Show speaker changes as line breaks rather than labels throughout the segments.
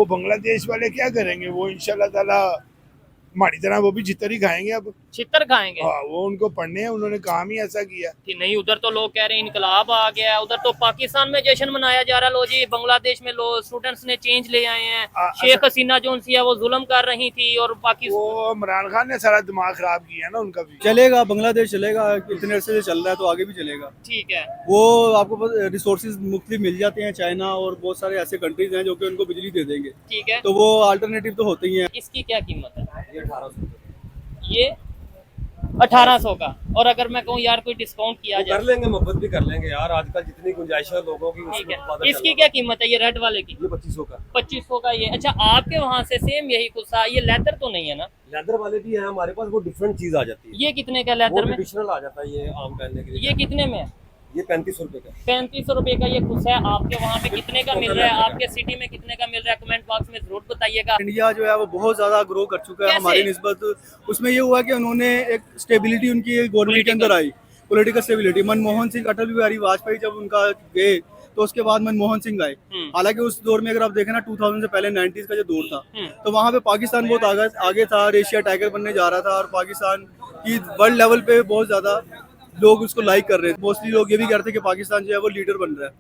वो बांग्लादेश वाले क्या करेंगे, वो इंशाल्लाह ताला हमारी तरह वो भी छितर ही खाएंगे। अब
छितर खाएंगे
हाँ, वो उनको पढ़ने हैं, उन्होंने काम ही ऐसा किया
कि नहीं। उधर तो लोग कह रहे हैं इनकलाब आ गया है, उधर तो पाकिस्तान में जश्न मनाया जा रहा है। लो जी, बांग्लादेश में लोग स्टूडेंट्स ने चेंज ले आए हैं। शेख हसीना जो उनसी है वो जुल्म कर रही थी और पाकिस्तान,
वो इमरान खान ने सारा दिमाग खराब किया ना उनका भी।
चलेगा, बांग्लादेश चलेगा, इतने अरसे से चल रहा है तो आगे भी चलेगा।
ठीक है।
वो आपको रिसोर्सेज मुख्तलिफ मिल जाते हैं, चाइना और बहुत सारे ऐसे कंट्रीज हैं जो कि उनको बिजली दे देंगे,
ठीक है।
तो वो अल्टरनेटिव तो होते ही हैं।
इसकी क्या कीमत है? ये 1800 का। और अगर मैं कहूँ यार कोई डिस्काउंट किया जाए
कर लेंगे, मोहब्बत भी कर लेंगे यार, आजकल जितनी गुंजाइश है लोगों की।
ठीक है। इसकी क्या कीमत है ये रेड वाले की?
ये 2500 का।
2500 का ये। अच्छा, आपके वहाँ से सेम यही कुछ सा, ये लेदर तो नहीं है ना?
लेदर वाले भी हैं हमारे पास, वो डिफरेंट चीज आ जाती है।
ये कितने का लेदर में?
ट्रेडिशनल आ जाता है, ये आम पहनने के लिए।
ये कितने में है?
ये 3500 रुपए का।
3500 रुपए का ये खुश है। आपके वहाँ पे कितने का मिल रहा है? आपके सिटी में कितने का मिल रहा है? कमेंट बॉक्स में जरूर बताइएगा।
इंडिया जो है वो बहुत ज्यादा ग्रो कर चुका है
कैसे?
हमारी निस्बत। उसमें ये हुआ कि उन्होंने एक स्टेबिलिटी उनकी गवर्नमेंट के अंदर आई, पॉलिटिकल स्टेबिलिटी। मनमोहन सिंह, अटल बिहारी वाजपेयी जब उनका गए तो उसके बाद मनमोहन सिंह आए। हालांकि उस दौर में अगर आप देखें ना, 2000 से पहले 90s का जो दौर था, तो वहाँ पे पाकिस्तान बहुत आगे था, एशिया टाइगर बनने जा रहा था और पाकिस्तान की वर्ल्ड लेवल पे बहुत ज्यादा लोग उसको लाइक कर रहे थे। मोस्टली लोग ये भी कहते हैं कि पाकिस्तान जो है वो लीडर बन रहा है,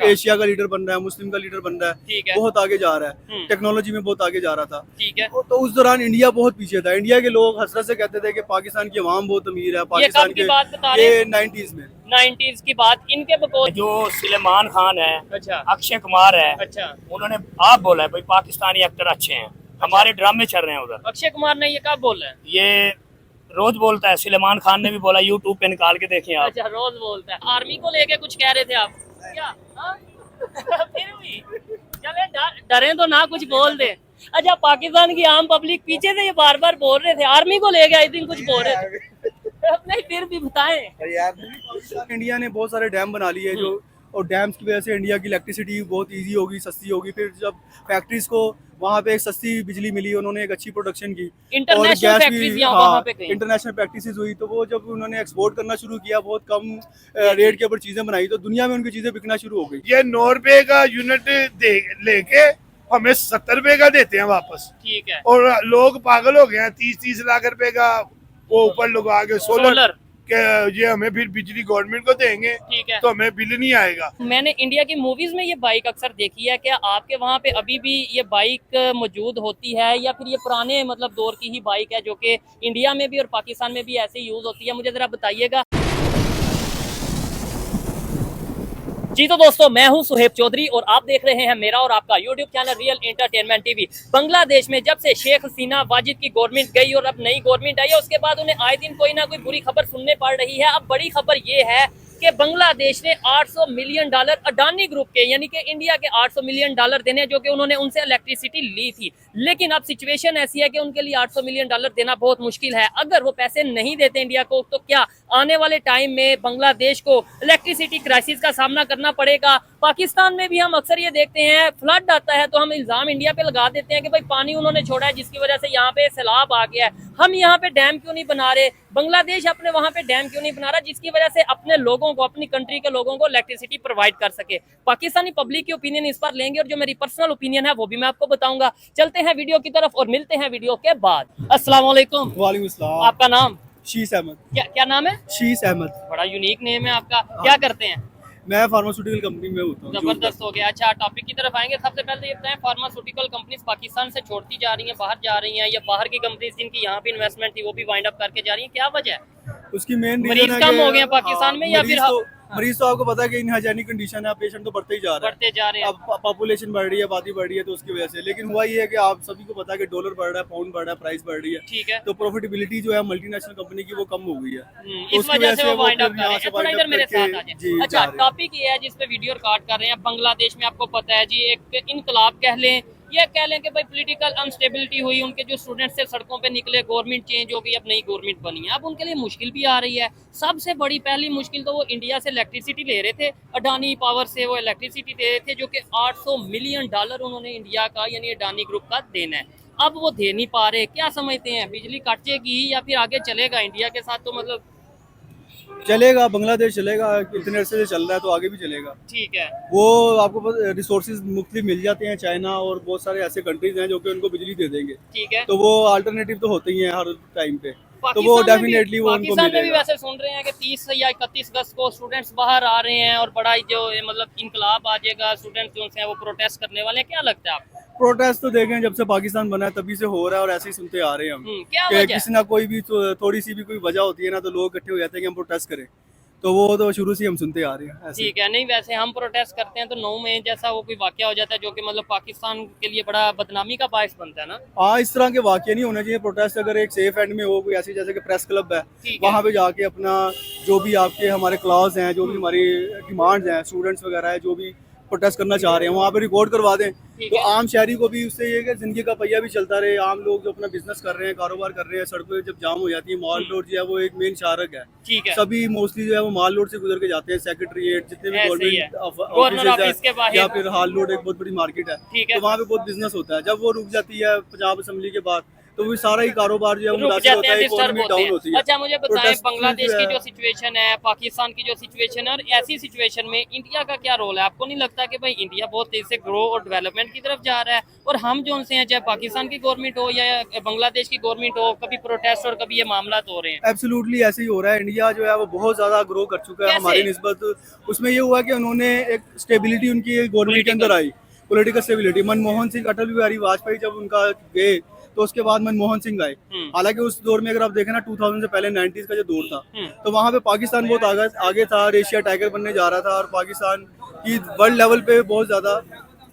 एशिया का लीडर बन रहा है, मुस्लिम का लीडर बन रहा है, बहुत आगे जा रहा है, टेक्नोलॉजी में बहुत आगे जा रहा था।
ठीक है।
तो उस दौरान इंडिया बहुत पीछे था। इंडिया के लोग हसरत से कहते थे कि पाकिस्तान की आवाम बहुत अमीर है। पाकिस्तान के ये 90s में
90s की बात इनके बको।
जो सलेमान खान है,
अच्छा।
अक्षय कुमार है,
अच्छा।
उन्होंने आप बोला है भाई पाकिस्तानी एक्टर अच्छे हैं, हमारे ड्रामे चल रहे हैं उधर।
अक्षय कुमार ने ये कब बोला है?
ये रोज बोलता है, सलेमान खान ने भी बोला, यूट्यूब पे निकाल के देखें आप।
अच्छा, रोज बोलता है। आर्मी को लेके कुछ कह रहे थे आप क्या? हाँ? फिर भी चले, डरे तो ना, कुछ बोल दे। अच्छा, पाकिस्तान की आम पब्लिक पीछे से ये बार बार बोल रहे थे आर्मी को लेके, आई थिंक कुछ बोल रहे थे। नहीं, फिर भी बताएं।
इंडिया ने बहुत सारे डैम बना लिए जो, और डैम्स की वजह से इंडिया की इलेक्ट्रिसिटी बहुत इजी होगी, सस्ती होगी। फिर जब फैक्ट्रीज को वहाँ पे एक सस्ती बिजली मिली, उन्होंने एक अच्छी प्रोडक्शन की,
इंटरनेशनल फैक्ट्रीज वहाँ पे गई,
इंटरनेशनल प्रैक्टिसेस हुई। तो वो जब उन्होंने एक्सपोर्ट करना शुरू किया, बहुत कम रेट के ऊपर चीजें बनाई, तो दुनिया में उनकी चीजें बिकना शुरू हो गई।
ये 9 रुपए का यूनिट लेके हमें 70 रुपए का देते हैं वापस।
ठीक है।
और लोग पागल हो गए हैं, 30-30 लाख रुपए का वो ऊपर लगा के सोलर के ये हमें फिर बिजली गवर्नमेंट को देंगे।
ठीक है।
तो हमें बिल नहीं आएगा।
मैंने इंडिया की मूवीज में ये बाइक अक्सर देखी है। क्या आपके वहाँ पे अभी भी ये बाइक मौजूद होती है, या फिर ये पुराने मतलब दौर की ही बाइक है जो कि इंडिया में भी और पाकिस्तान में भी ऐसे यूज होती है? मुझे जरा बताइएगा। जी तो दोस्तों, मैं हूं सुहेब चौधरी और आप देख रहे हैं मेरा और आपका YouTube channel real entertainment TV. Bangladesh में जब से शेख हसीना वाजिद की गवर्नमेंट गई और अब नई गवर्नमेंट आई है, उसके बाद उन्हें आए दिन कोई ना कोई बुरी खबर सुनने पड़ रही है। अब बड़ी खबर ये है कि बांग्लादेश ने $800 मिलियन अडानी ग्रुप के, यानी कि इंडिया के $800 मिलियन देने, जो कि उन्होंने उनसे इलेक्ट्रिसिटी ली थी। लेकिन अब सिचुएशन ऐसी है कि उनके लिए $800 मिलियन देना बहुत मुश्किल है। अगर वो पैसे नहीं देते इंडिया को, तो क्या आने वाले टाइम में बांग्लादेश को इलेक्ट्रिसिटी क्राइसिस का सामना करना पड़ेगा? पाकिस्तान में भी हम अक्सर ये देखते हैं, फ्लड आता है तो हम इल्जाम इंडिया पे लगा देते हैं कि भाई पानी उन्होंने छोड़ा है जिसकी वजह से यहाँ पे सैलाब आ गया है। हम यहाँ पे डैम क्यों नहीं बना रहे? बांग्लादेश अपने वहाँ पे डैम क्यों नहीं बना रहा जिसकी वजह से अपने लोगों को, अपनी कंट्री के लोगों को इलेक्ट्रिसिटी प्रोवाइड कर सके? पाकिस्तानी पब्लिक की ओपिनियन इस पर लेंगे और जो मेरी पर्सनल ओपिनियन है वो भी मैं आपको बताऊंगा। चलते हैं वीडियो की तरफ और मिलते हैं वीडियो के बाद। अस्सलाम वालेकुम।
वालेकुम अस्सलाम।
आपका नाम?
शीस अहमद।
क्या नाम है?
शीस अहमद।
बड़ा यूनिक नेम है आपका। क्या करते हैं?
मैं फार्मास्यूटिकल कंपनी में होता हूँ।
जबरदस्त हो गया। अच्छा, टॉपिक की तरफ आएंगे। सबसे पहले ये बताएं, फार्मास्यूटिकल कंपनीज पाकिस्तान से छोड़ती जा रही हैं, बाहर जा रही हैं, या बाहर की कंपनीज जिनकी यहाँ पे इन्वेस्टमेंट थी वो भी वाइंड अप करके जा रही हैं? क्या वजह है?
उसकी मेन
मरीज कम हो गए पाकिस्तान में, या फिर
मरीज तो आपको पता है कि इनहाइजीनिक कंडीशन है, पेशेंट तो बढ़ते ही जा रहा है,
बढ़ते जा रहे हैं।
अब पॉपुलेशन बढ़ रही है, आबादी बढ़ रही है, तो उसकी वजह से। लेकिन हुआ ये है कि आप सभी को पता है कि डॉलर बढ़ रहा है, पाउंड बढ़ रहा है, प्राइस बढ़ रही है।
ठीक है।
तो प्रॉफिटेबिलिटी जो है मल्टीनेशनल कंपनी की वो कम हो गई है,
इस वजह से वो वाइंड अप कर रहे हैं। थोड़ा इधर मेरे साथ आ जाए। अच्छा, टॉपिक ये है जिस पे वीडियो रिकॉर्ड कर रहे हैं। बांग्लादेश में आपको पता है जी, एक इनकलाब कह लें, ये कह लें कि भाई पॉलिटिकल अनस्टेबिलिटी हुई, उनके जो स्टूडेंट्स थे सड़कों पे निकले, गवर्नमेंट चेंज हो गई, अब नई गवर्नमेंट बनी है। अब उनके लिए मुश्किल भी आ रही है। सबसे बड़ी पहली मुश्किल तो वो इंडिया से इलेक्ट्रिसिटी ले रहे थे, अडानी पावर से वो इलेक्ट्रिसिटी दे रहे थे, जो कि $800 मिलियन उन्होंने इंडिया का यानी अडानी ग्रुप का देना है। अब वो दे नहीं पा रहे। क्या समझते हैं, बिजली कट जाएगी या फिर आगे चलेगा इंडिया के साथ? तो मतलब
चलेगा, बांग्लादेश चलेगा, इतने अरसे से चल रहा है तो आगे भी चलेगा।
ठीक है।
वो आपको रिसोर्सेज मुख्तलिफ मिल जाते हैं, चाइना और बहुत सारे ऐसे कंट्रीज हैं जो कि उनको बिजली दे देंगे,
ठीक है।
तो वो अल्टरनेटिव तो होते ही हैं हर टाइम पे, तो वो
पाकिस्तान में भी-
डेफिनेटली वो उनको
पाकिस्तान में भी
मिलेगा।
वैसे सुन रहे हैं कि 30 या 31 अगस्त को स्टूडेंट्स बाहर आ रहे हैं और बड़ा जो मतलब इनकलाब आ जाएगा, स्टूडेंट्स जो हैं वो प्रोटेस्ट करने वाले हैं, क्या लगता है आपको?
प्रोटेस्ट तो देखें जब से पाकिस्तान बना है तभी से हो रहा है और ऐसे ही सुनते आ रहे हैं हम
क्या
कि
वजह?
किसी ना कोई भी थोड़ी सी भी कोई वजह होती है ना तो लोग इकट्ठे हो जाते हैं कि हम प्रोटेस्ट करें, तो वो तो शुरू से ही हम सुनते आ रहे हैं ऐसे।
ठीक है। नहीं वैसे हम प्रोटेस्ट करते हैं तो 9 मई जैसा वो कोई वाकया हो जाता है जो कि मतलब पाकिस्तान के लिए बड़ा बदनामी का बायस बनता है ना।
हाँ, इस तरह के वाकये नहीं होने चाहिए। प्रोटेस्ट अगर एक सेफ एंड में हो, कोई ऐसी जैसे कि प्रेस क्लब है,
ठीक है।
वहाँ पे जाके अपना जो भी आपके हमारे क्लास हैं, जो भी हमारी डिमांड्स हैं, स्टूडेंट्स वगैरह है जो भी प्रोटेस्ट करना चाह रहे हैं वहाँ पे रिकॉर्ड करवा दें,
ठीक
तो
है।
आम शहरी को भी उससे ये कि जिंदगी का पहिया भी चलता रहे। आम लोग जो अपना बिजनेस कर रहे हैं, कारोबार कर रहे हैं, सड़कों जब जाम हो जाती है, मॉल रोड जो है वो एक मेन शारक है,
ठीक है।
सभी मोस्टली जो है वो माल रोड से गुजर के जाते हैं। सेक्रेटरिएट जितने भी
ऐसे ही है।
गवर्नमेंट
गवर्नमेंट ऑफिस
ऑफिस
के
है
बाहर।
या फिर हाल रोड एक बहुत बड़ी मार्केट है,
ठीक है।
तो वहाँ पे बहुत बिजनेस होता है। जब वो रुक जाती है पंजाब असेंबली के बाद तो वो सारा ही कारोबार जो है वो
रुक
मुतासिर
जाते
होता
हैं,
है,
डिस्टर्ब
इकोनॉमी
होते
डाउन होती
हैं।
है।
अच्छा मुझे बताएं
प्रोटेस्ट
बांग्लादेश
जो
की
है-
जो सिचुएशन है, पाकिस्तान की जो सिचुएशन है और ऐसी सिचुएशन में इंडिया का क्या रोल है? आपको नहीं लगता कि भाई इंडिया बहुत तेजी से ग्रो और डेवलपमेंट की तरफ जा रहा है और हम जो उनसे हैं, चाहे पाकिस्तान की गवर्नमेंट हो या बांग्लादेश की गवर्नमेंट हो, कभी प्रोटेस्ट और कभी ये मामला हो रहे हैं?
एब्सोल्युटली ऐसे ही हो रहा है। इंडिया जो है वो बहुत ज्यादा ग्रो कर चुका है
कैसे?
हमारी निस्बत। उसमें ये हुआ कि उन्होंने एक स्टेबिलिटी उनकी गवर्नमेंट के अंदर आई, पॉलिटिकल स्टेबिलिटी। मनमोहन सिंह, अटल बिहारी वाजपेयी जब उनका गए तो उसके बाद मनमोहन सिंह आए। हालांकि उस दौर में अगर आप देखें ना 2000 से पहले 90s का जो दौर था, तो वहाँ पे पाकिस्तान बहुत आगे था, एशिया टाइगर बनने जा रहा था और पाकिस्तान की वर्ल्ड लेवल पे बहुत ज्यादा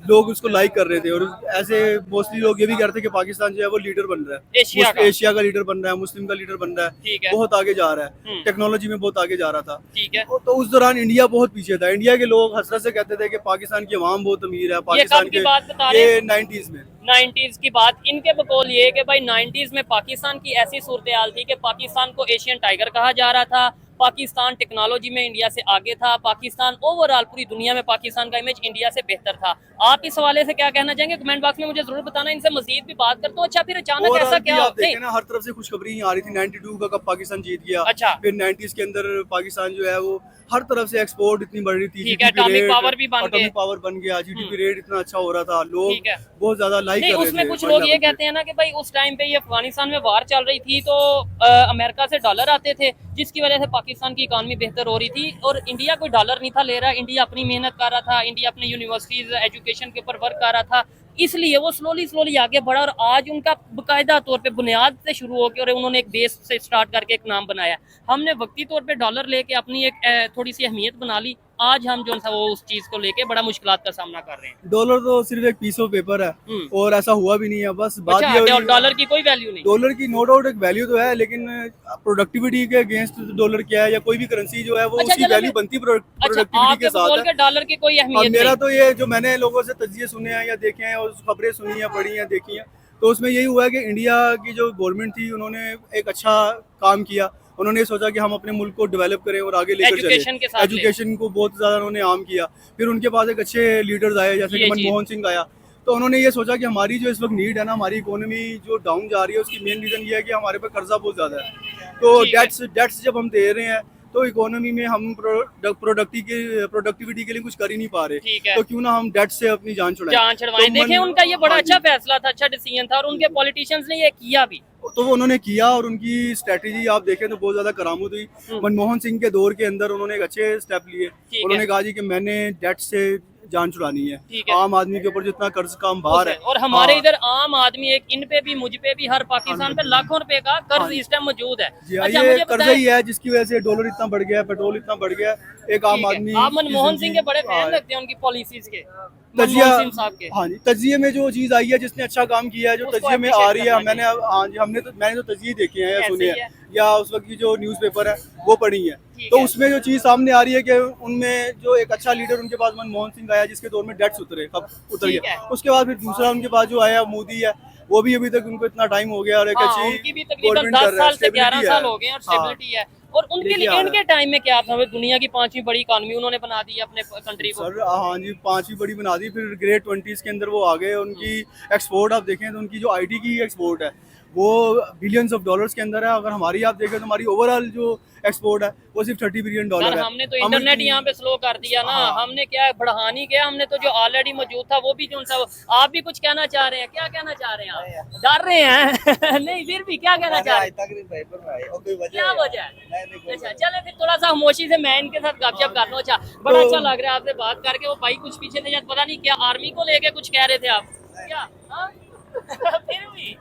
लोग उसको लाइक कर रहे थे। और ऐसे मोस्टली लोग ये भी कहते थे कि पाकिस्तान जो है वो लीडर बन रहा है, एशिया का लीडर बन रहा है, मुस्लिम का लीडर बन रहा
ठीक
है,
है।
बहुत आगे जा रहा है, टेक्नोलॉजी में बहुत आगे जा रहा था।
ठीक है।
तो उस दौरान इंडिया बहुत पीछे था। इंडिया के लोग हसरत से कहते थे कि पाकिस्तान की अवाम बहुत अमीर है, पाकिस्तान
की बात बता रहे
ये
हैं?
90s में
90s की बात। इनके बकौल ये है कि भाई 90s में पाकिस्तान की ऐसी सूरत हाल थी कि पाकिस्तान को एशियन टाइगर कहा जा रहा था, पाकिस्तान टेक्नोलॉजी में इंडिया से आगे था, पाकिस्तान ओवरऑल पूरी दुनिया में पाकिस्तान का इमेज इंडिया से बेहतर था। आप इस हवाले से क्या कहना चाहेंगे? कमेंट बॉक्स में मुझे जरूर बताना, इनसे मजीद भी बात करता हूँ। अच्छा फिर अचानक ऐसा क्या?
आप देखें ना, हर तरफ से खुशखबरी आ रही थी। 92 का कब पाकिस्तान जीत गया,
अच्छा।
फिर 90s के अंदर पाकिस्तान जो है वो हर तरफ से एक्सपोर्ट इतनी बढ़ रही थी,
ठीक है, एटॉमिक पावर भी बन गए,
एटॉमिक पावर बन गया, जीडीपी रेट इतना अच्छा हो रहा था, लोग
ठीक है।
बहुत ज्यादा लाइक
नहीं
कर रहे
उसमें
थे।
कुछ लोग ये कहते हैं ना कि भाई उस टाइम पे ये अफगानिस्तान में वार चल रही थी तो अमेरिका से डॉलर आते थे जिसकी वजह से पाकिस्तान की इकॉनमी बेहतर हो रही थी और इंडिया कोई डॉलर नहीं था ले रहा, इंडिया अपनी मेहनत कर रहा था, इंडिया अपने यूनिवर्सिटीज एजुकेशन के ऊपर वर्क कर रहा था, इसलिए वो स्लोली आगे बढ़ा और आज उनका बाकायदा तौर पे बुनियाद से शुरू होकर और उन्होंने एक बेस से स्टार्ट करके एक नाम बनाया। हमने वक्ती तौर पे डॉलर लेके अपनी एक थोड़ी सी अहमियत बना ली, आज हम जो है वो उस चीज को लेके बड़ा मुश्किलात का सामना कर रहे हैं।
डॉलर तो सिर्फ एक पीस ऑफ पेपर है और ऐसा हुआ भी नहीं है। बस बात
अच्छा,
ये
डॉलर की कोई वैल्यू नहीं?
डॉलर की नो डाउट एक वैल्यू तो है, लेकिन प्रोडक्टिविटी के अगेंस्ट डॉलर क्या है या कोई भी करेंसी जो है वो
अच्छा,
उसकी वैल्यू बनती है प्रोडक्टिविटी के साथ है।
डॉलर की कोई
अब
अहमियत
मेरा
नहीं।
तो ये जो मैंने लोगों से तजिए सुने हैं या देखे हैं और खबरें सुनी हैं, पढ़ी हैं, देखी हैं, तो उसमें यही हुआ है कि इंडिया की जो गवर्नमेंट थी उन्होंने एक अच्छा काम किया। उन्होंने सोचा कि हम अपने मुल्क को डेवलप करें और आगे लेकर
एजुकेशन के
चलें।
साथ
एजुकेशन को बहुत ज़्यादा उन्होंने आम किया। फिर उनके पास एक अच्छे लीडर्स आए जैसे कि मनमोहन सिंह आया, तो उन्होंने ये सोचा कि हमारी जो इस वक्त नीड है ना, हमारी इकोनॉमी जो डाउन जा रही है उसकी मेन रीज़न ये है कि हमारे पे कर्जा बहुत ज़्यादा है। तो डेट्स जब हम दे रहे हैं तो इकोनॉमी में हम प्रोडक्टिविटी के लिए कुछ कर ही नहीं पा रहे, तो क्यों ना हम डेट से अपनी जान छुड़ाएं।
तो देखें उनका ये बड़ा अच्छा फैसला था, अच्छा डिसीजन था और उनके पॉलिटिशियंस ने ये किया भी।
तो वो उन्होंने किया और उनकी स्ट्रेटेजी आप देखें तो बहुत ज्यादा करामत हुई। मनमोहन सिंह के दौर के अंदर उन्होंने एक अच्छे स्टेप लिए। उन्होंने कहा जी कि मैंने डेट से जान छुड़ानी है, आम आदमी के ऊपर जितना कर्ज का भार है।
और हमारे इधर आम आदमी एक इन पे भी मुझ पे भी हर पाकिस्तान पे लाखों रुपए का कर्ज इस टाइम मौजूद है।
अच्छा, ये कर्जा ही है जिसकी वजह से डॉलर इतना बढ़ गया, पेट्रोल इतना बढ़ गया। एक आम आदमी,
आप मनमोहन सिंह के बड़े फैन लगते हैं उनकी पॉलिसीज के,
तजिया,
मनमोहन सिंह साहब के।
हाँ जी, तजिए में जो चीज आई है, जिसने अच्छा काम किया है, जो तजिए में आ रही है, मैंने तो तजिए देखे हैं या सुने हैं या उस वक्त की जो न्यूज़पेपर है वो पढ़ी है, तो उसमें जो चीज सामने आ रही है कि उनमें जो एक अच्छा लीडर उनके पास मनमोहन सिंह आया जिसके दौर में डेट्स उतर गया। उसके बाद फिर दूसरा उनके पास जो आया मोदी है, वो भी अभी तक उनको इतना टाइम हो गया और एक अच्छी
उनकी भी तकरीबन 10 साल से 11 साल हो गए और स्टेबिलिटी है। और उनके
लेके
लिए
आ रहा है।
इनके टाइम में क्या आप हमें दुनिया की 5वीं बड़ी इकॉनमी उन्होंने बना दी है अपने कंट्री को।
सर हाँ जी, 5वीं बड़ी बना दी, फिर ग्रेट 20s के अंदर वो आ गए। उनकी एक्सपोर्ट आप देखें तो उनकी जो आईटी की एक्सपोर्ट है वो बिलियंस ऑफ डॉलर्स के अंदर है। अगर हमारी आप देखें तो हमारी ओवरऑल जो एक्सपोर्ट है वो सिर्फ $30 बिलियन
सर
है।
हमने तो
हम
इंटरनेट
इतनी-
यहाँ पे स्लो कर दिया ना,
हाँ।
हमने क्या है बढ़ा नहीं किया, हमने तो जो ऑलरेडी मौजूद था वो भी जो सा। आप भी कुछ कहना चाह रहे हैं, क्या कहना चाह रहे हैं आप? डर रहे हैं नहीं फिर भी क्या कहना चाह रहे हैं, क्या वजह है? अच्छा चले फिर थोड़ा सा खामोशी से मैं इनके साथ गपशप कर लूं। अच्छा बड़ा अच्छा लग रहा है आपसे बात करके। वो भाई कुछ पीछे थे, पता नहीं क्या आर्मी को लेके कुछ कह रहे थे आप क्या? हाँ? फिर भी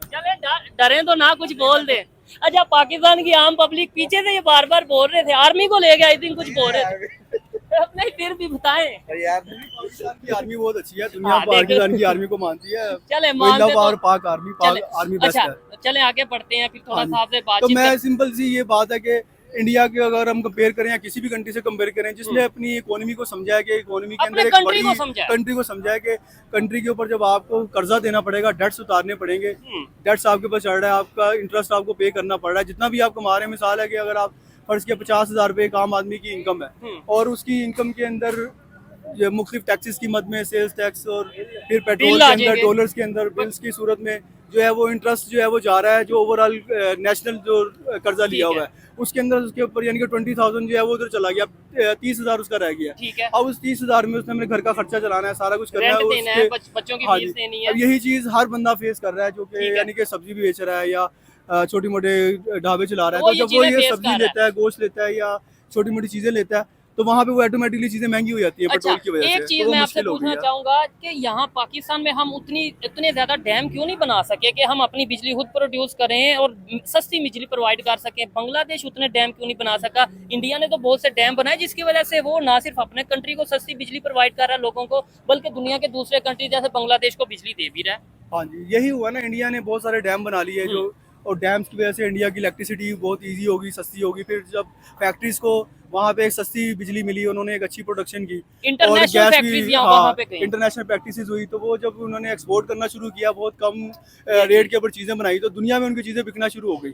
चले डरे तो ना कुछ बोल दे। अच्छा पाकिस्तान की आम पब्लिक पीछे से ये बार बार बोल रहे थे आर्मी को लेके, आई थिंक कुछ बोल रहे थे नहीं फिर भी बताएं।
पाकिस्तान की आर्मी बहुत अच्छी है, दुनिया
हाँ, देख-
पाकिस्तान की आर्मी को मानती है।
चले
We
मानते
love
तो-
our पाक आर्मी,
चले
पाक आर्मी बेस्ट
अच्छा
है।
चले आगे बढ़ते हैं फिर थोड़ा
हाँ जी।
सा आपसे
तो
बातचीत
मैं सिंपल सी ये बात है कि इंडिया के अगर हम कंपेयर करें या किसी भी कंट्री से कंपेयर करें जिसने अपनी इकोनॉमी को समझा है कि इकोनॉमी के
अपने
अंदर एक
country को
बड़ी
समझा है।
कंट्री को समझा है कि कंट्री के ऊपर जब आपको कर्जा देना पड़ेगा, डेट्स उतारने पड़ेंगे, डेट्स आपके पास चढ़ रहा है, आपका इंटरेस्ट आपको पे करना पड़ रहा है, जितना भी आप कमा रहे हैं। मिसाल है कि अगर आप फर्ज के 50,000 रुपये एक आम आदमी की इनकम है और उसकी इनकम के अंदर मुख्तलिफ टैक्सेस की मद में सेल्स टैक्स और फिर पेट्रोल
बिल
के
आ
अंदर
जाएंगे।
डॉलर्स के अंदर बिल्स की सूरत में जो है वो इंटरेस्ट जो है वो जा रहा है, जो ओवरऑल नेशनल जो कर्जा लिया
ठीक
हुआ है उसके अंदर उसके ऊपर यानी कि 20,000 जो है वो उधर चला गया, 30,000 उसका रह गया।
ठीक है।
अब उस 30,000 में उसने अपने घर का खर्चा चलाना है, सारा कुछ करना
रेंट
है,
देना है,
उसके
बच्चों की
हाँ
फीस
जी।
देनी है।
अब यही चीज हर बंदा फेस कर रहा है जो
ठीक
कि
है।
यानी कि सब्जी भी बेच रहा है या छोटी मोटे ढाबे चला रहा है।
वो
तो
ये
जब वो
चीजें
ये
face
सब्जी
कर रहा है।
लेता है, गोश्त लेता है या छोटी मोटी चीजें लेता है तो वहाँ पे वो ऑटोमेटिकली चीजें महंगी हो जाती है
अच्छा
पेट्रोल की वजह से।
एक चीज
तो वो
मैं आपसे
मुश्किल हो गई
पूछना
है।
चाहूंगा कि यहाँ पाकिस्तान में हम इतने ज्यादा डैम क्यों नहीं बना सके कि हम अपनी बिजली खुद प्रोड्यूस करें और सस्ती बिजली प्रोवाइड कर सकें? बांग्लादेश उतने डैम क्यों नहीं बना सका? इंडिया ने तो बहुत से डैम बनाए जिसकी वजह से वो ना सिर्फ अपने कंट्री को सस्ती बिजली प्रोवाइड कर रहा है लोगों को, बल्कि दुनिया के दूसरे कंट्री जैसे बांग्लादेश को बिजली दे भी रहा है।
हाँ जी, यही हुआ ना, इंडिया ने बहुत सारे डैम बना लिए जो, और डैम्स की वजह से इंडिया की इलेक्ट्रिसिटी बहुत इजी होगी, सस्ती होगी। फिर जब फैक्ट्रीज को वहाँ पे एक सस्ती बिजली मिली, उन्होंने एक अच्छी प्रोडक्शन की
इंटरनेशनल फैक्ट्रीज यहाँ वहाँ पे गई।
इंटरनेशनल प्रैक्टिसेस हुई, तो वो जब उन्होंने एक्सपोर्ट करना शुरू किया, बहुत कम रेट के ऊपर चीजें बनाई, तो दुनिया में उनकी चीजें बिकना शुरू हो गई।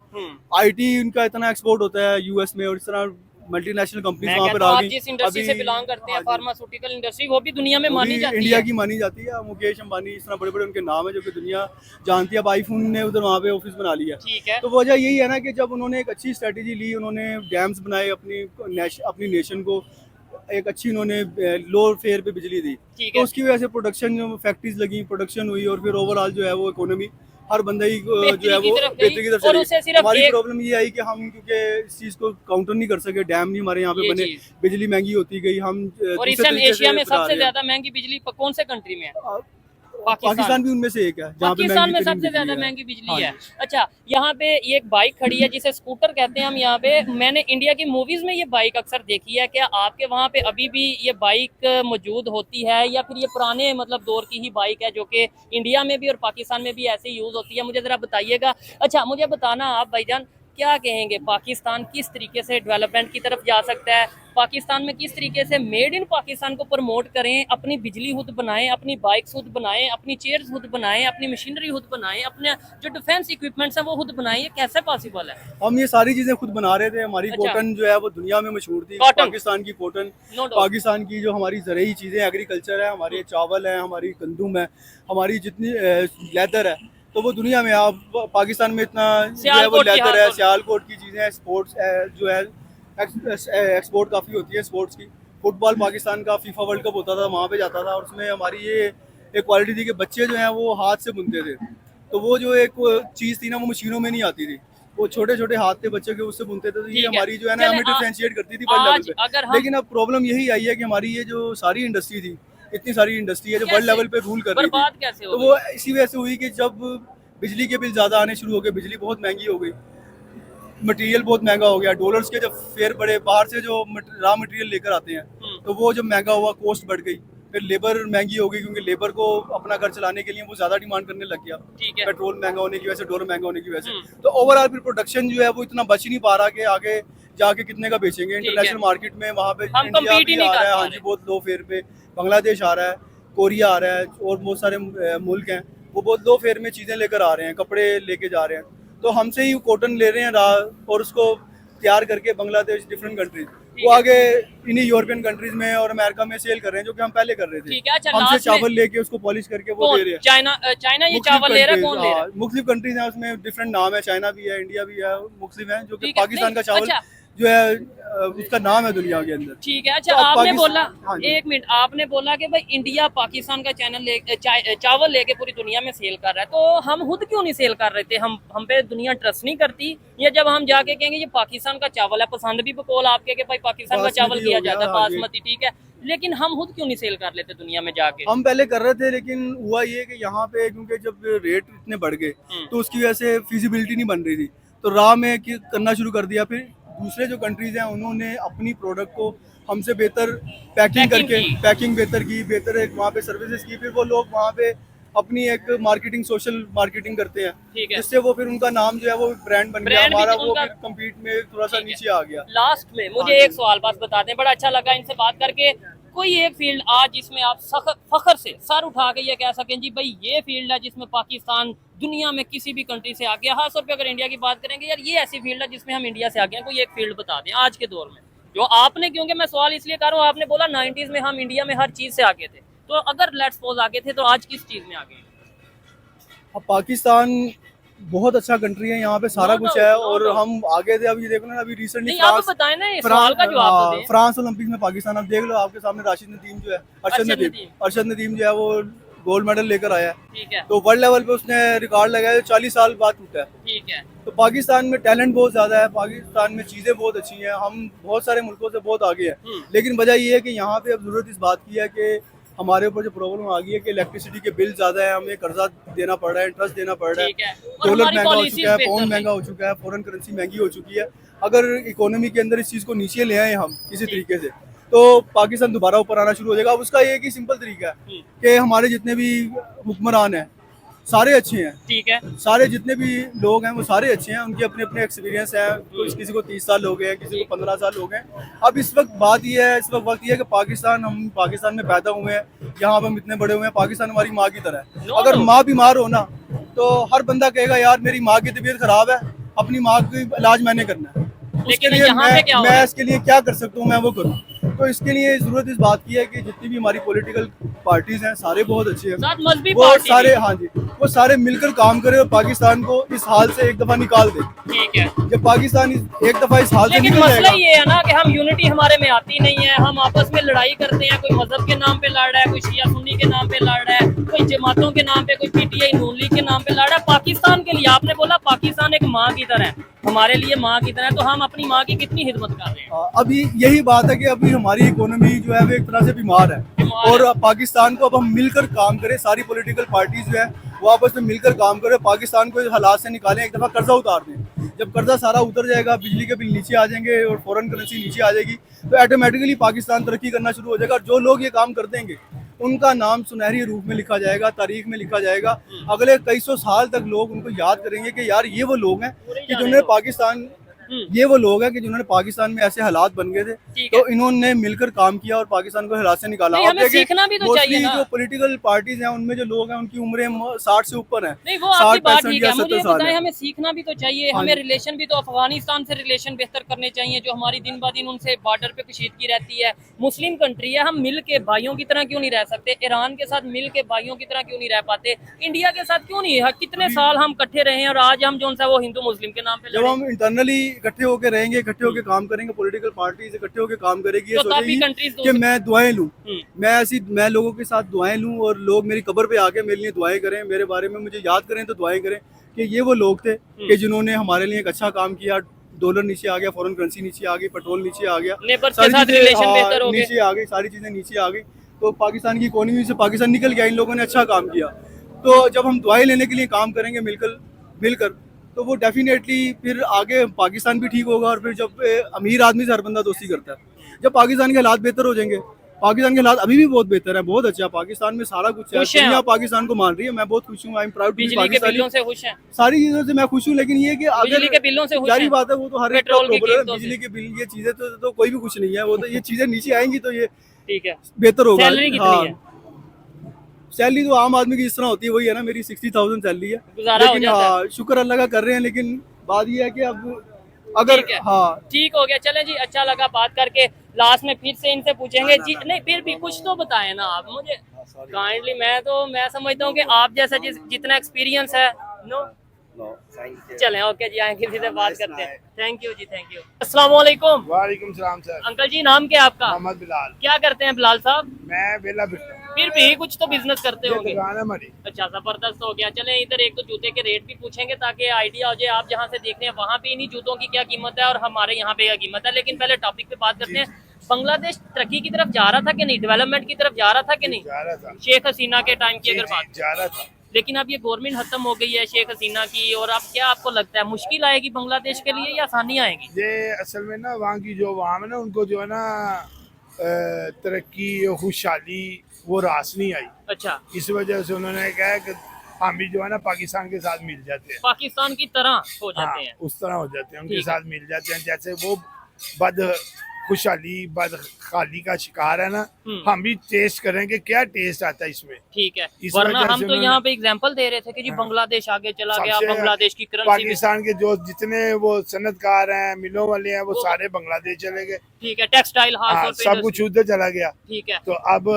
आईटी उनका इतना एक्सपोर्ट होता है यूएस में, और इस तरह मल्टीनेशनल कंपनीज
मैं
वहाँ
कहता
पर
हूँ
आ
आप
गई।
जिस इंडस्ट्री से बिलोंग करते हैं,
हाँ जी।
फार्मास्यूटिकल इंडस्ट्री, वो भी दुनिया में
वो
मानी
भी
जाती
इंडिया
है।
की मानी जाती है। मुकेश अंबानी इस तरह बड़े बड़े उनके नाम है जो कि दुनिया जानती है। अब आईफोन ने उधर वहाँ पे ऑफिस बना लिया।
ठीक है।
तो वजह यही है ना कि जब उन्होंने एक अच्छी स्ट्रेटेजी ली, उन्होंने डैम्स बनाए अपनी नेशन को, एक अच्छी उन्होंने लो फेयर पे बिजली दी,
ठीक
तो
है।
उसकी वजह से प्रोडक्शन फैक्ट्रीज लगी, प्रोडक्शन हुई, और फिर ओवरऑल जो है वो इकोनॉमी हर बंदा ही जो
बेहतरी
है
की
वो
तरफ गई,
बेहतरी की तरफ
और
चली
उससे
गई।
सिर्फ
हमारी
एक-
प्रॉब्लम ये आई कि हम क्योंकि इस चीज को काउंटर नहीं कर सके, डैम नहीं हमारे यहाँ पे
ये
बने,
चीज।
बिजली महंगी होती गई। हम
और
दूसरे
इस टाइम
तरीके
एशिया
से
में
बना
सबसे
रहे हैं।
ज्यादा महंगी बिजली कौन से कंट्री में है?
पाकिस्तान भी उनमें से एक है जहाँ पे
पाकिस्तान में
महंगी
सबसे
बिजली
ज्यादा
है।
महंगी बिजली
हाँ
है।
जी।
अच्छा यहाँ पे ये एक बाइक खड़ी है जिसे स्कूटर कहते हैं हम यहाँ पे। मैंने इंडिया की मूवीज में ये बाइक अक्सर देखी है। क्या आपके वहाँ पे अभी भी ये बाइक मौजूद होती है, या फिर ये पुराने मतलब दौर की ही बाइक है जो कि इंडिया में भी और पाकिस्तान में भी ऐसे यूज होती है? मुझे जरा बताइएगा। अच्छा मुझे बताना आप भाईजान, क्या कहेंगे पाकिस्तान किस तरीके से डेवलपमेंट की तरफ जा सकता है? पाकिस्तान में किस तरीके से मेड इन पाकिस्तान को प्रमोट करें, अपनी बिजली खुद बनाएं, अपनी बाइक्स खुद बनाएं, अपनी चेयर्स खुद बनाएं, अपनी मशीनरी खुद बनाएं, अपने जो डिफेंस इक्विपमेंट्स हैं वो खुद बनाएं? ये कैसे पॉसिबल है?
हम ये सारी चीजें खुद बना रहे थे। हमारी
अच्छा।
कॉटन जो है वो दुनिया में मशहूर थी।
कॉटन?
पाकिस्तान की कॉटन,
नो डाउट।
पाकिस्तान की जो हमारी ज़रूरी चीज़ें, एग्रीकल्चर है, हमारे चावल है, हमारी गंदुम है, हमारी जितनी लेदर है, तो वो दुनिया में आप पाकिस्तान में इतना जो है वो
सियालकोट की
लेदर है,
हाथ-
सियालकोट की चीज़ें, स्पोर्ट्स जो है एक्सपोर्ट काफ़ी होती है स्पोर्ट्स की। फुटबॉल पाकिस्तान का फीफा वर्ल्ड कप होता था, वहाँ पे जाता था, और उसमें हमारी ये एक क्वालिटी थी कि बच्चे जो हैं वो हाथ से बुनते थे। तो वो जो एक चीज़ थी ना, वो मशीनों में नहीं आती थी, वो छोटे छोटे हाथ थे बच्चों के, उससे बुनते थे। तो
ठीक
ये
है।
हमारी जो है ना,
चलें,
हमें डिफरेंशिएट करती थी वर्ल्ड
आज
लेवल पे।
अगर हम
लेकिन अब प्रॉब्लम यही आई है कि हमारी ये जो सारी इंडस्ट्री थी, इतनी सारी इंडस्ट्री है जो
कैसे?
वर्ल्ड लेवल पे रूल कर रही थी,
बर्बाद कैसे हो
तो
गई?
वो इसी वजह से हुई कि जब बिजली के बिल ज़्यादा आने शुरू हो गए, बिजली बहुत महंगी हो गई, मटेरियल बहुत महंगा हो गया, डॉलर्स के जब फेयर बढ़े, बाहर से जो रॉ मटेरियल लेकर आते हैं, तो वो जब महंगा हुआ, कॉस्ट बढ़ गई, फिर लेबर महंगी हो गई, क्योंकि लेबर को अपना घर चलाने के लिए वो ज़्यादा डिमांड करने लग गया,
ठीक है।
पेट्रोल महंगा होने की वजह से, डॉलर महंगा होने की वजह से। तो ओवरऑल फिर प्रोडक्शन जो है वो इतना बच नहीं पा रहा कि आगे जाके कितने का बेचेंगे। इंटरनेशनल मार्केट में वहाँ पे
हम
इंडिया
compete ही
भी
नहीं
आ
कर
रहा है,
पा
हाँ
रहे।
जी, बहुत लो फेयर पे, बांग्लादेश आ रहा है, कोरिया आ रहा है, और बहुत सारे मुल्क हैं वो बहुत लो फेयर में चीज़ें लेकर आ रहे हैं, कपड़े लेके जा रहे हैं। तो हमसे ही कॉटन ले रहे हैं और उसको तैयार करके बांग्लादेश डिफरेंट कंट्रीज वो आगे इन्हीं यूरोपियन कंट्रीज में और अमेरिका में सेल कर रहे हैं, जो कि हम पहले कर रहे थे।
ठीक है, अच्छा,
हमसे
last में-
चावल लेके उसको पॉलिश करके वो दे रहे हैं।
चाइना ये चावल ले रहा है, कौन ले रहा है?
मुख्तलिफ कंट्रीज हैं, उसमें डिफरेंट नाम है, चाइना भी है, इंडिया भी है, मुख्तलिफ है, जो कि
ठीक है,
पाकिस्तान का
नहीं,
चावल
अच्छा।
जो है उसका नाम है दुनिया के अंदर।
ठीक है, अच्छा,
तो आप
आपने
पाकिस्तान-
बोला
हाँ जी।
एक मिनट, आपने बोला कि भाई इंडिया पाकिस्तान का चावल लेके पूरी दुनिया में सेल कर रहा है, तो हम खुद क्यों नहीं सेल कर रहे थे? हम पे दुनिया ट्रस्ट नहीं करती, या जब हम जाके कहेंगे ये पाकिस्तान का चावल है, पसंद भी बकौल आपके कि भाई पाकिस्तान का
बासमती
चावल किया
हो गया,
जाता है,
हाँ जी।
बासमती, ठीक है, लेकिन हम खुद क्यों नहीं सेल कर लेते दुनिया में जाके?
हम पहले कर रहे थे, लेकिन हुआ ये कि यहाँ पे क्योंकि जब रेट इतने बढ़ गए तो उसकी वजह से फिजिबिलिटी नहीं बन रही थी, तो राह में करना शुरू कर दिया। फिर दूसरे जो कंट्रीज हैं उन्होंने अपनी प्रोडक्ट को हमसे बेहतर पैकिंग करके
की।
पैकिंग बेहतर की, बेहतर एक वहाँ पे सर्विसेज की, फिर वो लोग वहाँ पे अपनी एक मार्केटिंग, सोशल मार्केटिंग करते हैं,
ठीक है,
जिससे वो फिर उनका नाम जो है वो ब्रांड बन गया
ब्रांड भी
हमारा,
तो
वो
उनका-
फिर कम्पीट में थोड़ा सा
ठीक है।
नीचे आ गया।
लास्ट में मुझे
हाँ
एक
जी।
सवाल बस बता दें, बड़ा अच्छा लगा इनसे बात करके। कोई एक फील्ड आज जिसमें आप फखर से सर उठा के ये कह सकें जी भाई ये फील्ड है जिसमें पाकिस्तान दुनिया में किसी भी कंट्री से आगे, खास तौर पे अगर इंडिया की बात करेंगे, यार ये ऐसी फील्ड है जिसमें हम इंडिया से आगे हैं, कोई एक फील्ड बता दें आज के दौर में जो आपने, क्योंकि मैं सवाल इसलिए कर रहा हूँ, आपने बोला 90s में हम इंडिया में हर चीज से आगे थे, तो अगर लेट्स सपोज आगे थे तो आज किस चीज में आगे हैं?
अब पाकिस्तान बहुत अच्छा कंट्री है, यहाँ पे सारा
No
कुछ
doubt,
है,
no
और
doubt।
हम आगे थे। अभी देखो ना, अभी रिसेंटली
नहीं, आप बताएं ना, इस सवाल का जवाब तो दें।
फ्रांस ओलंपिक्स में पाकिस्तान, आप देख लो आपके सामने राशिद नदीम जो है, अरशद नदीम जो है वो गोल्ड मेडल लेकर आया है,
ठीक है,
तो वर्ल्ड लेवल पे उसने रिकॉर्ड लगाया जो 40 साल बाद टूटा है।
ठीक है,
तो पाकिस्तान में टैलेंट बहुत ज्यादा है, पाकिस्तान में चीजें बहुत अच्छी हैं, हम बहुत सारे मुल्कों से बहुत आगे हैं, लेकिन वजह ये है कि यहाँ पे अब जरूरत इस बात की है कि हमारे ऊपर जो प्रॉब्लम आ गई है कि इलेक्ट्रिसिटी के बिल ज्यादा है, हमें कर्जा देना पड़ रहा है, इंटरेस्ट देना पड़ रहा है,
ठीक है, और
डॉलर
हमारी
महंगा हो
पॉलिसीज
चुका है,
बेहतर
पाउंड
नहीं।
महंगा हो चुका है, फॉरेन करेंसी महंगी हो चुकी है। अगर इकोनॉमी के अंदर इस चीज़ को नीचे ले आए हम किसी तरीके से, तो पाकिस्तान दोबारा ऊपर आना शुरू हो जाएगा। अब उसका एक ही सिंपल तरीका है कि हमारे जितने भी हुक्मरान हैं सारे अच्छे हैं,
ठीक है,
सारे जितने भी लोग हैं वो सारे अच्छे हैं, उनके अपने अपने एक्सपीरियंस है, किसी को 30 साल हो गए हैं, किसी को 15 साल हो गए। अब इस वक्त बात ये है, इस वक्त वक्त ये है कि हम पाकिस्तान में पैदा हुए हैं, यहाँ पर हम इतने बड़े हुए हैं, पाकिस्तान हमारी माँ की तरह है।
No,
अगर
no।
माँ बीमार हो ना, तो हर बंदा कहेगा यार मेरी माँ की तबीयत खराब है, अपनी माँ का इलाज मैंने करना है, उसके लिए
यहाँ पे क्या हो रहा
मैं
है?
इसके लिए क्या कर सकता हूँ, मैं वो करूँ। तो इसके लिए जरूरत इस बात की है कि जितनी भी हमारी पॉलिटिकल पार्टीज हैं सारे बहुत अच्छे हैं,
साथ मजहबी
वो
पार्टी
सारे,
भी।
हाँ जी, वो सारे मिलकर काम करें और पाकिस्तान को इस हाल से एक दफा निकाल दे।
ठीक है,
जब पाकिस्तान एक दफा इस हाल से
लेकिन
निकल
मसला
जाएगा,
ये है ना कि हम यूनिटी हमारे में आती नहीं है, हम आपस में लड़ाई करते हैं, कोई मजहब के नाम पे लड़ रहा है, कोई शिया सुन्नी के नाम पे लड़ रहा है, कोई जमातों के नाम पे, कोई पीटीआई नून लीग के नाम पे लड़ रहा है। पाकिस्तान के लिए आपने बोला पाकिस्तान एक माँ की तरह है, हमारे लिए माँ की तरह है, तो हम अपनी माँ की कितनी खिदमत कर रहे हैं?
अभी यही बात है कि अभी हमारी इकोनॉमी जो है वो एक तरह से बीमार है,
बीमार
और पाकिस्तान को अब हम मिलकर काम करें, सारी पॉलिटिकल पार्टीज जो है वो आपस में मिलकर काम करें, पाकिस्तान को इस हालात से निकालें, एक दफा कर्जा उतार दें। जब कर्जा सारा उतर जाएगा, बिजली के बिल नीचे आ जाएंगे और फॉरेन करेंसी नीचे आ जाएगी, तो ऑटोमेटिकली पाकिस्तान तरक्की करना शुरू हो जाएगा। और जो लोग ये काम कर देंगे उनका नाम सुनहरी रूप में लिखा जाएगा, तारीख में लिखा जाएगा, अगले कई सौ साल तक लोग उनको याद करेंगे कि यार ये वो लोग हैं कि जिन्होंने पाकिस्तान, ये वो लोग हैं कि जिन्होंने पाकिस्तान में ऐसे हालात बन गए थे,
ठीक है।
तो इन्होंने मिलकर काम किया और पाकिस्तान को हालात से निकाला।
नहीं,
आप
हमें
देखें,
सीखना भी तो
mostly
चाहिए ना।
जो पॉलिटिकल पार्टीज हैं उनमें जो लोग हैं उनकी उम्रें 60 से ऊपर हैं,
नहीं, वो आपकी
60,
बात
65
ठीक
या
है, मुझे
70 साल
बताएं,
है।
हमें सीखना भी तो चाहिए,
हाँ
हमें
जी।
रिलेशन भी तो अफगानिस्तान से रिलेशन बेहतर करने चाहिए, जो हमारी दिन ब दिन उनसे बॉर्डर पे कशीदगी रहती है, मुस्लिम कंट्री है, हम मिल के भाइयों की तरह क्यों नहीं रह सकते? ईरान के साथ मिल के भाइयों की तरह क्यों नहीं रह पाते? इंडिया के साथ क्यों नहीं है? कितने साल हम इकट्ठे रहे हैं और आज हम जो सा वो हिंदू मुस्लिम के नाम पे
जब
लड़े।
हम इंटरनली इकट्ठे होकर रहेंगे, इकट्ठे होकर काम करेंगे, पॉलिटिकल पार्टीज इकट्ठे होकर काम करेगी, ये
तो काफी
सोचेगी
कंट्रीज
कि मैं दुआएं लूं,
हम्म।
मैं लोगों के साथ दुआएं लूं और लोग मेरी कब्र पे आके मेरे लिए दुआएं करें, मेरे बारे में मुझे याद करें, तो दुआएं करें कि ये वो लोग थे कि जिन्होंने हमारे लिए एक अच्छा काम किया। डॉलर नीचे आ गया, फॉरेन करेंसी नीचे आ गई, पेट्रोल नीचे आ गया,
नेबर्स के
सारी
साथ
चीजें,
रिलेशन
हाँ,
बेहतर हो गए।
नीचे आ गई, सारी चीजें नीचे आ गई, तो पाकिस्तान की इकोनॉमी से पाकिस्तान निकल गया। इन लोगों ने अच्छा काम किया, तो जब हम दुआएं लेने के लिए काम करेंगे मिलकर, तो वो डेफिनेटली फिर आगे पाकिस्तान भी ठीक होगा। और फिर जब अमीर आदमी से हर बंदा दोस्ती करता है, जब पाकिस्तान के हालात बेहतर हो जाएंगे, पाकिस्तान के हालात अभी भी बहुत बेहतर है, बहुत अच्छा है, पाकिस्तान में सारा कुछ है,
खुश हैं
दुनिया
आप?
पाकिस्तान को मान रही है, मैं बहुत खुश हूँ, I am proud to be
बिजली के
पाकिस्तानी।
बिलों से खुश हैं?
सारी चीजों से मैं खुश हूँ, लेकिन ये कि
बिजली के बिलों से खुश
जारी
हैं?
बात है, वो तो हर एक का
पेट्रोल की
प्रॉब्लम है,
कीमतों से?
बिजली के बिल, ये चीजें तो कोई भी कुछ नहीं है, वो तो ये चीजें नीचे आएंगी तो ये
ठीक है।
बेहतर होगा।
सैलरी कितनी है?
सैलरी तो आम आदमी की जिस तरह होती है वही है ना, मेरी 60,000 सैलरी है,
गुजारा हो
लेकिन
जाता है?
हाँ शुक्र अल्लाह का कर रहे हैं। लेकिन बात ये है कि अब अगर
ठीक है।
हाँ
ठीक हो गया, चलें जी, अच्छा लगा बात करके। लास्ट में फिर से इनसे पूछेंगे जी, नहीं फिर भी कुछ तो बताएं ना आप मुझे काइंडली। मैं समझता हूँ कि आप जैसा जितना एक्सपीरियंस है। नो चलें, ओके जी, आए किसी से बात करते हैं। Thank you ji, thank you. अस्सलाम वालेकुम।
वालेकुम सलाम सर।
अंकल जी, नाम क्या है आपका?
मोहम्मद बिलाल।
क्या करते हैं बिलाल साहब?
मैं बेला बिट्टा।
फिर भी कुछ तो बिजनेस करते
ये
होंगे।
दुकान है हमारी।
अच्छा, जबरदस्त हो गया। चलें, इधर एक तो जूते के रेट भी पूछेंगे ताकि आइडिया हो जाए। आप जहाँ से देख रहे हैं वहाँ पे इन्हीं जूतों की क्या कीमत है और हमारे यहाँ पे क्या कीमत है। लेकिन पहले टॉपिक पे बात करते हैं। बांग्लादेश तरक्की की तरफ जा रहा था कि नहीं, डेवलपमेंट की तरफ जा रहा था कि नहीं?
जा रहा था।
शेख हसीना के टाइम की अगर बात,
जा रहा था।
लेकिन अब ये गवर्नमेंट खत्म हो गई है शेख हसीना की, और अब क्या आपको लगता है मुश्किल आएगी बांग्लादेश के लिए या आसानी आएगी?
ये असल में ना वहाँ की जो आवाम है ना, उनको जो है ना तरक्की खुशहाली वो रास नहीं आई।
अच्छा,
इस वजह से उन्होंने कहा कि हम भी जो है ना पाकिस्तान के साथ मिल जाते हैं।
पाकिस्तान की तरह हो
हाँ,
जाते हैं।
उस तरह हो जाते हैं, उनके
ठीक है।
साथ मिल जाते हैं। जैसे वो बद खुशहाली बद खाली का शिकार है ना, हम भी टेस्ट करेंगे क्या टेस्ट आता है इसमें।
ठीक है,
इस
वरना
वजह
हम
से
तो
उन्होंने-
यहाँ पे एग्जांपल दे रहे थे कि जी
हाँ।
बांग्लादेश आगे चला गया,
सबसे
बांग्लादेश की करेंसी।
पाकिस्तान के जो जितने वो सनतकार हैं, मिलों वाले हैं, वो सारे बांग्लादेश चले गए।
ठीक है, टेक्सटाइल हाउस
हाँ,
और
सब कुछ उधर चला गया।
ठीक है।
तो अब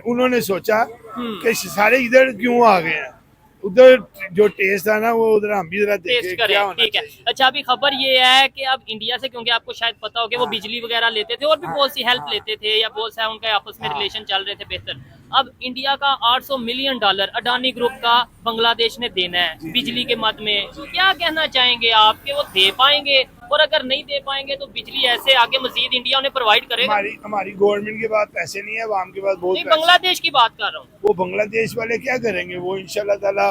उन्होंने सोचा कि सारे इधर क्यों आ गए हैं, उधर जो टेस्ट था ना वो उधर हम भी जरा देखें
टेस्ट
क्या
करें।
होना
ठीक है,
चाहिए।
अच्छा अभी खबर ये है कि अब इंडिया से, क्योंकि आपको शायद पता हो कि वो बिजली वगैरह लेते थे और भी बहुत सी हेल्प लेते थे, या बहुत सा उनका आपस में रिलेशन चल रहे थे बेहतर। अब इंडिया का $800 मिलियन अडानी ग्रुप का बांग्लादेश ने देना है बिजली के मद में। क्या कहना चाहेंगे आप कि वो दे पाएंगे, और अगर नहीं दे पाएंगे तो बिजली ऐसे आगे मजीद इंडिया उन्हें प्रोवाइड करेगा?
हमारी गवर्नमेंट के पास पैसे नहीं है, आवाम के पास बहुत
नहीं,
पैसे।
बांग्लादेश की बात कर रहा हूँ।
वो बांग्लादेश वाले क्या करेंगे, वो इंशाल्लाह ताला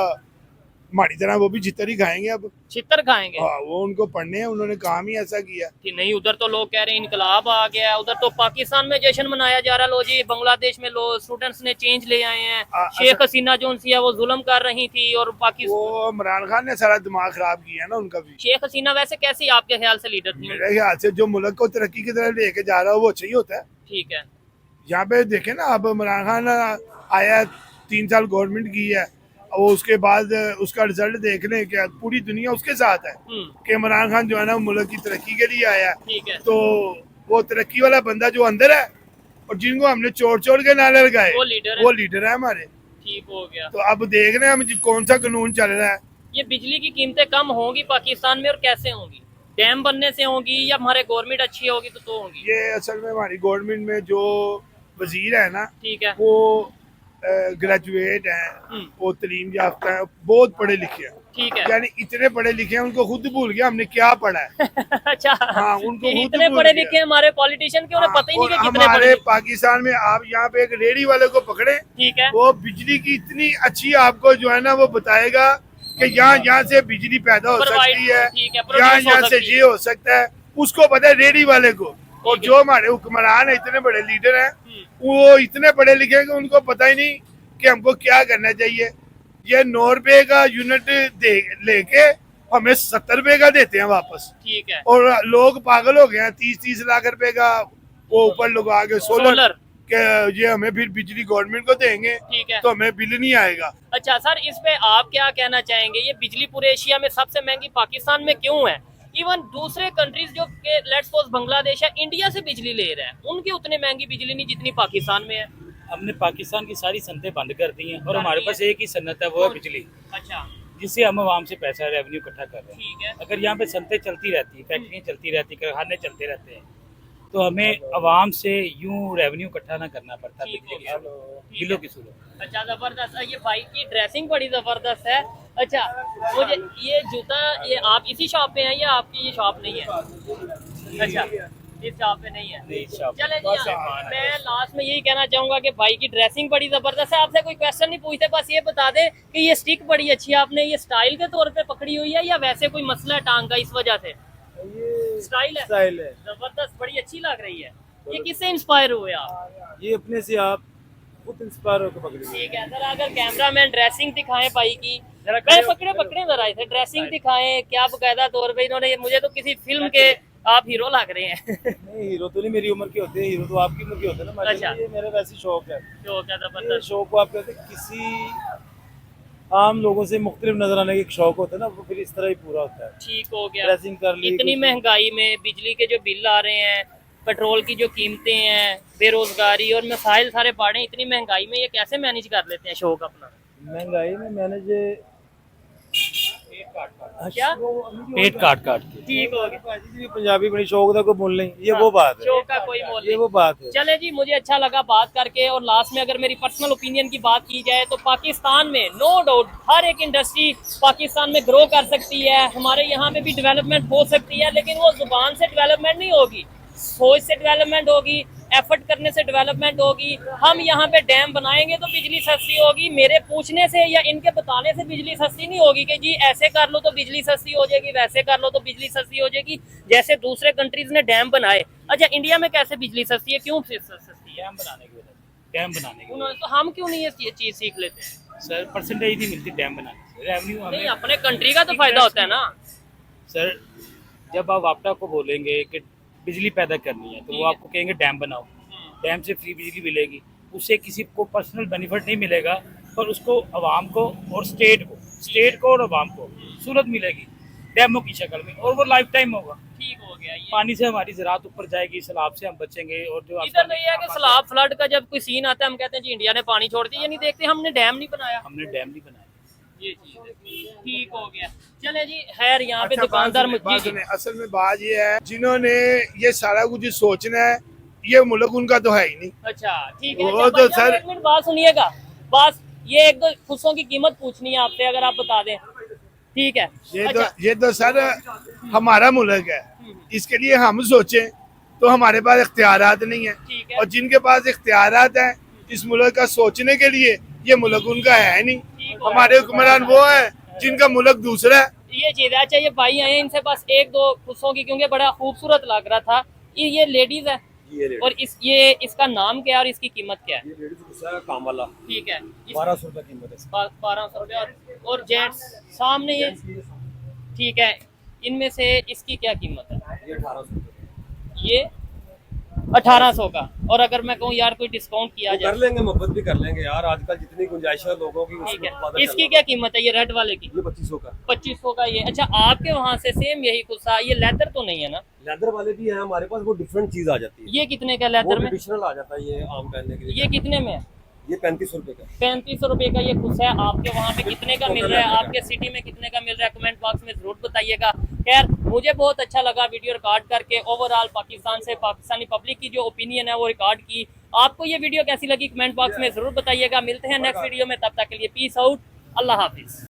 हमारी तरह वो भी चित्तर ही खाएंगे अब।
छितर खाएंगे
हाँ, वो उनको पढ़ने हैं, उन्होंने काम ही ऐसा किया।
कि नहीं। उधर तो लोग कह रहे हैं इनकलाब आ गया है, उधर तो पाकिस्तान में जश्न मनाया जा रहा है। लो जी, बांग्लादेश में लो स्टूडेंट्स ने चेंज ले आए हैं। शेख हसीना जो उनसी है वो जुल्म कर रही थी, और पाकिस्तान
वो इमरान खान ने सारा दिमाग खराब किया ना उनका भी।
शेख हसीना वैसे कैसी आपके ख्याल से लीडर थी?
मेरे ख्याल से जो मुल्क को तरक्की की तरफ लेके जा रहा हो वो अच्छा ही होता है।
ठीक है।
यहाँ पे देखे ना, अब इमरान खान आया, 3 साल गवर्नमेंट की है, वो उसके बाद उसका रिजल्ट देख लें, क्या पूरी दुनिया उसके साथ है कि इमरान खान जो है ना मुल्क की तरक्की के लिए आया।
ठीक है।
तो वो तरक्की वाला बंदा जो अंदर है और जिनको हमने चोर के नाले लगाए, वो लीडर है हमारे।
ठीक हो गया।
तो अब देख रहे हैं हम कौन सा कानून चल रहा है।
ये बिजली की कीमतें कम होंगी पाकिस्तान में, और कैसे होंगी? डैम बनने से होंगी या हमारे गवर्नमेंट अच्छी होगी तो होंगी?
ये असल में हमारी गवर्नमेंट में जो वजीर है ना,
ठीक है,
वो ग्रेजुएट हैं, वो तलीम याफ्ता है, बहुत पढ़े लिखे हैं।
ठीक है।
यानी इतने पढ़े लिखे हैं, उनको खुद भूल गया हमने क्या पढ़ा है।
अच्छा,
हाँ, उनको खुद
इतने
भूल
पढ़े
गया।
लिखे हमारे पॉलिटिशियन के, उन्हें पता ही नहीं कि कितने
हमारे
पढ़े।
पाकिस्तान में आप यहाँ पे एक रेडी वाले को पकड़े,
ठीक है।
वो बिजली की इतनी अच्छी आपको जो है ना वो बताएगा कि यहाँ से बिजली पैदा हो सकती है,
ठीक है,
यहाँ से ये हो सकता है, उसको पता है रेडी वाले को। और जो हमारे हुक्मरान है, इतने बड़े लीडर हैं, वो इतने पढ़े लिखे हैं कि उनको पता ही नहीं कि हमको क्या करना चाहिए। ये 9 रुपए का यूनिट लेके हमें 70 रुपए का देते हैं वापस।
ठीक है।
और लोग पागल हो गए हैं, 30-30 लाख रुपए का वो ऊपर लगा के सोलर के ये हमें फिर बिजली गवर्नमेंट को देंगे।
ठीक है।
तो हमें बिल नहीं आएगा।
अच्छा सर, इस पे आप क्या कहना चाहेंगे? ये बिजली पूरे एशिया में सबसे महंगी पाकिस्तान में क्यों है? इवन दूसरे कंट्रीज जो लेट्स सपोज बांग्लादेश है, इंडिया से बिजली ले रहा है, उनकी उतनी महंगी बिजली नहीं जितनी पाकिस्तान में है।
हमने पाकिस्तान की सारी सनतें बंद कर दी हैं और हमारे पास एक ही सन्नत है, वो है बिजली,
अच्छा,
जिससे हम आवाम से पैसा रेवेन्यू इकट्ठा कर रहे हैं।
ठीक है।
अगर यहाँ पे सनतें चलती रहती, फैक्ट्रियाँ चलती रहती, कारखाने चलते रहते हैं, तो हमें आवाम से यूं रेवेन्यू इकट्ठा ना करना पड़ता बिलों की सूरत।
अच्छा, जबरदस्त। ये भाई की ड्रेसिंग बड़ी जबरदस्त है। अच्छा, मुझे ये जूता, ये आप इसी शॉप पे हैं या आपकी ये शॉप नहीं है? अच्छा, इस शॉप पे नहीं है। चले जी, मैं लास्ट में यही कहना चाहूंगा कि भाई की ड्रेसिंग बड़ी जबरदस्त है। आपसे कोई क्वेश्चन नहीं पूछते, बस ये बता दे कि ये स्टिक बड़ी अच्छी है, आपने ये स्टाइल के तौर पे पकड़ी हुई है या वैसे कोई मसला है टांग का इस वजह से? स्टाइल है जबरदस्त, बड़ी अच्छी लग रही है। ये किससे इंस्पायर हुए आप?
ये अपने से आप खुद इंस्पायर होकर पकड़ी।
ठीक है सर, अगर कैमरामैन ड्रेसिंग दिखाएं भाई की, पकड़े जरा इसे, ड्रेसिंग दिखाएं क्या बकायदा तौर पे इन्होंने, मुझे तो किसी फिल्म के आप हीरो लग रहे हैं।
नहीं, हीरो तो नहीं मेरी उम्र के होते हैं, हीरो तो आपकी उम्र के होते हैं ना।
अच्छा,
ये मेरा वैसे शौक है।
शौक है जबरदस्त।
शौक को आप कहते हैं किसी आम लोगों से मुख्तलिफ नजर आने का एक शौक होता है ना, वो फिर इस तरह ही पूरा होता है।
ठीक हो गया।
ड्रेसिंग कर ली
इतनी
कुछ-
महंगाई में बिजली के जो बिल आ रहे हैं, पेट्रोल की जो कीमतें हैं, बेरोजगारी और मसाइल सारे बढ़े, इतनी महंगाई में ये कैसे मैनेज कर लेते हैं शौक अपना?
महंगाई में मैनेज
क्या?
पेट काट काट के।
ठीक हो गया।
पंजाबी बड़ी शौक था, कोई बोल नहीं, ये वो बात है,
शौक का कोई मोल
ये
नहीं।
वो बात है।
चले जी, मुझे अच्छा लगा बात करके। और लास्ट में अगर मेरी पर्सनल ओपिनियन की बात की जाए तो पाकिस्तान में नो डाउट हर एक इंडस्ट्री पाकिस्तान में ग्रो कर सकती है, हमारे यहाँ पे भी डेवलपमेंट हो सकती है, लेकिन वो जुबान से डेवलपमेंट नहीं होगी, सोच से डेवलपमेंट होगी, एफर्ट करने से डेवलपमेंट होगी। हम यहाँ पे डैम बनाएंगे तो बिजली सस्ती होगी, मेरे पूछने से या इनके बताने से बिजली सस्ती नहीं होगी कि जी ऐसे कर लो तो बिजली सस्ती हो जाएगी, वैसे कर लो तो बिजली सस्ती हो जाएगी, जैसे दूसरे कंट्रीज ने डैम बनाए। अच्छा, इंडिया में कैसे बिजली सस्ती है, क्यों सस्ती है?
डैम बनाने की वजह से, डैम बनाने की वजह
तो हम क्यों नहीं ये चीज सीख लेते हैं?
से। सर परसेंटेज नहीं मिलती डैम बनाने से, रेवेन्यू
नहीं,
हमें।
अपने कंट्री का तो फायदा होता है ना।
सर जब आप वापटा को बोलेंगे कि बिजली पैदा करनी है तो
ठीक
वो
है।
आपको कहेंगे डैम बनाओ, डैम से फ्री बिजली मिलेगी, उससे किसी को पर्सनल बेनिफिट नहीं मिलेगा, पर उसको आवाम को और स्टेट को और आवाम को सूरत मिलेगी डैमों की शक्ल में, और वो लाइफ टाइम होगा।
ठीक हो गया ये।
पानी से हमारी ज़राअत ऊपर जाएगी, सैलाब से हम बचेंगे। और जो
इधर तो ये है कि सैलाब फ्लड का जब कोई सीन आता है हम कहते हैं जी इंडिया ने पानी छोड़ दिया, ये नहीं देखते हमने डैम नहीं बनाया।
हमने डैम नहीं बनाया।
ये चीज है। ठीक हो गया। चले जी, खैर यहाँ पे
अच्छा,
दुकानदार
बात
जी जी
सुने, असल में बात ये है जिन्होंने ये सारा कुछ सोचना है, ये मुल्क उनका तो है ही नहीं।
अच्छा ठीक है।
वो
अच्छा,
तो
भाई साहब,
सर-
एक मिनट बात सुनिएगा, बस ये एक दो खुशों की कीमत पूछनी है आपसे, अगर आप बता दें। ठीक है। अच्छा,
ये तो सर हमारा मुल्क है, इसके लिए हम सोचें तो हमारे पास इख्तियारात नहीं है,
ठीक है।
और जिनके पास इख्तियारात हैं इस मुल्क का सोचने के लिए, ये मुल्क उनका है नहीं।
ठीक हो
हमारे हुक्मरान वो है जिनका मुल्क दूसरा है।
ये चीज है। अच्छा, ये भाई आए हैं, इनसे बस एक दो खुशों की, क्योंकि बड़ा खूबसूरत लग रहा था। ये लेडीज है, और इसका नाम क्या है और इसकी कीमत क्या है?
काम वाला
ठीक है।
1200 रुपए कीमत है।
1200 रुपये। और जेंट्स सामने ये, ठीक है, इनमें से इसकी क्या कीमत है?
ये 1800 रुपए
ये 1800 का। और अगर मैं कहूँ यार कोई डिस्काउंट किया
कर
जाए?
लेंगे, मोहब्बत भी कर लेंगे यार, आजकल जितनी गुंजाइश है लोगों की
ठीक
उसमें
है।
पता
इसकी
चल
क्या कीमत है ये रेड वाले की?
ये 2500 का।
2500 का ये। अच्छा, आपके वहाँ से सेम यही कुछ ये लेदर तो नहीं है ना?
लेदर वाले भी हैं हमारे पास, वो डिफरेंट चीज आ जाती है।
ये कितने का
वो
लेदर में?
ट्रेडिशनल आ जाता है, ये आम पहनने के लिए।
ये कितने में है?
ये 3500 रुपए का।
3500 रुपए का ये खुश है। आपके वहाँ पे कितने का मिल रहा है? आपके सिटी में कितने का मिल रहा है? कमेंट बॉक्स में जरूर बताइएगा। खैर, मुझे बहुत अच्छा लगा वीडियो रिकॉर्ड करके, ओवरऑल पाकिस्तान से पाकिस्तानी पब्लिक की जो ओपिनियन है वो रिकॉर्ड की। आपको ये वीडियो कैसी लगी कमेंट बॉक्स में जरूर बताइएगा। मिलते हैं नेक्स्ट वीडियो में, तब तक के लिए पीस आउट, अल्लाह हाफिज।